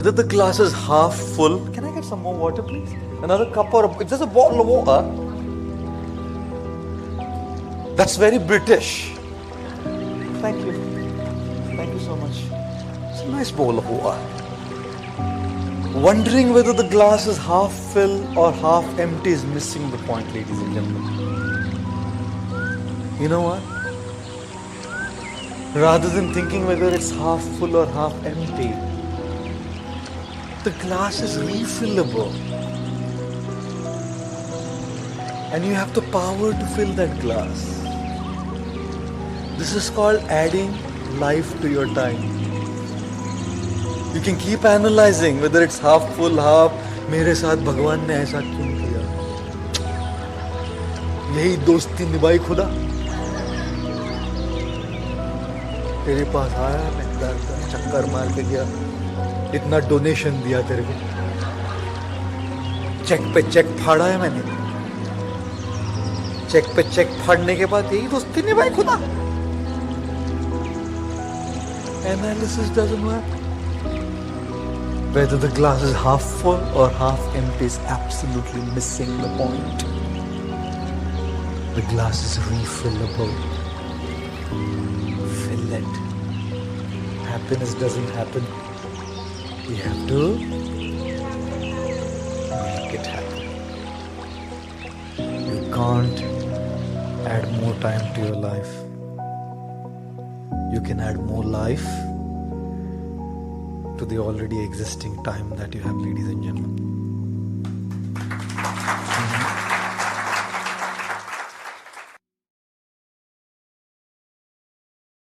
Whether the glass is half full. Can I get some more water, please? Another cup or just a bottle of water? That's very British. Thank you. Thank you so much. It's a nice bowl of water. Wondering whether the glass is half full or half empty is missing the point, ladies and gentlemen. You know what? Rather than thinking whether it's half full or half empty, the glass is refillable. And you have the power to fill that glass. This is called adding life to your time. You can keep analyzing whether it's half full, half. मेरे साथ भगवान ने ऐसा क्यों किया? यही दोस्ती निभाई खुदा. तेरे पास आया, मैं चक्कर मार के गया, इतना डोनेशन दिया तेरे को, चेक पे चेक फाड़ा है मैंने, चेक पे चेक फाड़ने के बाद यही दोस्ती निभाई खुदा. Analysis doesn't work. Whether the glass is half full or half empty is absolutely missing the point. The glass is refillable. Fill it. Happiness doesn't happen. You have to make it happen. You can't add more time to your life. You can add more life to the already existing time that you have, ladies and gentlemen.